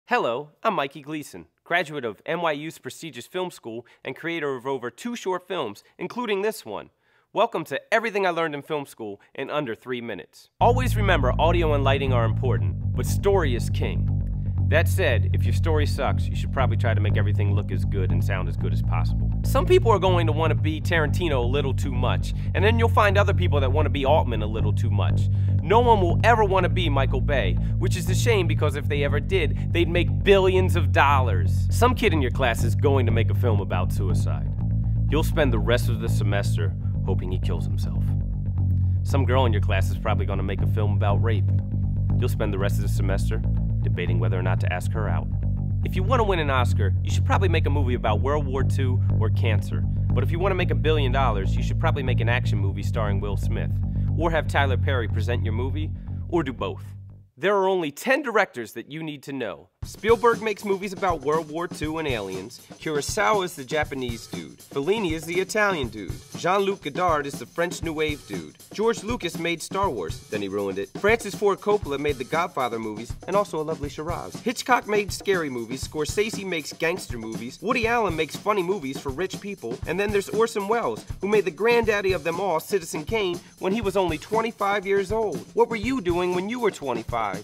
Hello, I'm Mikey Gleason, graduate of NYU's prestigious film school and creator of over 2 short films, including this one. Welcome to everything I learned in film school in under 3 minutes. Always remember, audio and lighting are important, but story is king. That said, if your story sucks, you should probably try to make everything look as good and sound as good as possible. Some people are going to want to be Tarantino a little too much, and then you'll find other people that want to be Altman a little too much. No one will ever want to be Michael Bay, which is a shame because if they ever did, they'd make billions of dollars. Some kid in your class is going to make a film about suicide. You'll spend the rest of the semester hoping he kills himself. Some girl in your class is probably going to make a film about rape. You'll spend the rest of the semester debating whether or not to ask her out. If you want to win an Oscar, you should probably make a movie about World War II or cancer. But if you want to make $1 billion, you should probably make an action movie starring Will Smith. Or have Tyler Perry present your movie, or do both. There are only 10 directors that you need to know. Spielberg makes movies about World War II and aliens. Kurosawa is the Japanese dude. Fellini is the Italian dude. Jean-Luc Godard is the French New Wave dude. George Lucas made Star Wars, then he ruined it. Francis Ford Coppola made the Godfather movies, and also a lovely Shiraz. Hitchcock made scary movies. Scorsese makes gangster movies. Woody Allen makes funny movies for rich people. And then there's Orson Welles, who made the granddaddy of them all, Citizen Kane, when he was only 25 years old. What were you doing when you were 25?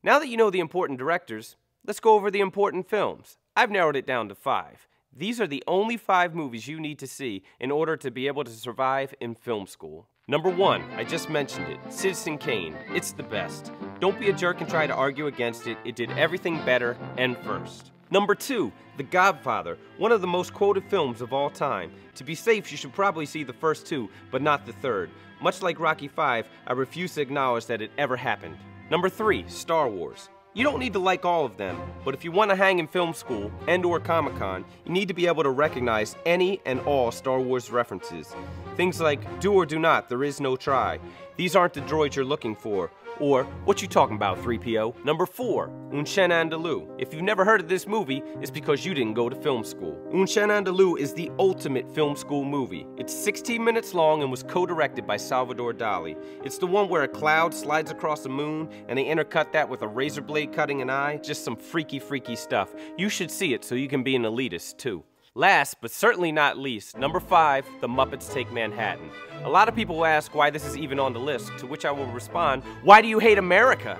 Now that you know the important directors, let's go over the important films. I've narrowed it down to 5. These are the only 5 movies you need to see in order to be able to survive in film school. Number 1, I just mentioned it, Citizen Kane. It's the best. Don't be a jerk and try to argue against it. It did everything better and first. Number 2, The Godfather, one of the most quoted films of all time. To be safe, you should probably see the first 2, but not the third. Much like Rocky V, I refuse to acknowledge that it ever happened. Number 3, Star Wars. You don't need to like all of them, but if you want to hang in film school and/or Comic-Con, you need to be able to recognize any and all Star Wars references. Things like, do or do not, there is no try. These aren't the droids you're looking for. Or, what you talking about, 3PO? Number 4, Un Chien Andalou. If you've never heard of this movie, it's because you didn't go to film school. Un Chien Andalou is the ultimate film school movie. It's 16 minutes long and was co-directed by Salvador Dali. It's the one where a cloud slides across the moon and they intercut that with a razor blade cutting an eye. Just some freaky stuff. You should see it so you can be an elitist too. Last, but certainly not least, number 5, The Muppets Take Manhattan. A lot of people will ask why this is even on the list, to which I will respond, why do you hate America?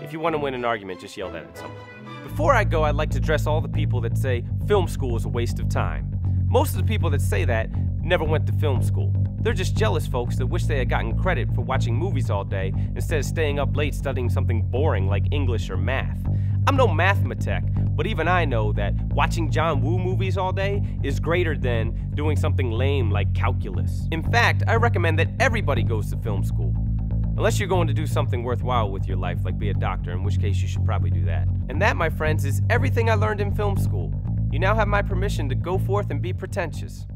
If you want to win an argument, just yell that at someone. Before I go, I'd like to address all the people that say film school is a waste of time. Most of the people that say that never went to film school. They're just jealous folks that wish they had gotten credit for watching movies all day instead of staying up late studying something boring like English or math. I'm no mathematech, but even I know that watching John Woo movies all day is greater than doing something lame like calculus. In fact, I recommend that everybody goes to film school. Unless you're going to do something worthwhile with your life, like be a doctor, in which case you should probably do that. And that, my friends, is everything I learned in film school. You now have my permission to go forth and be pretentious.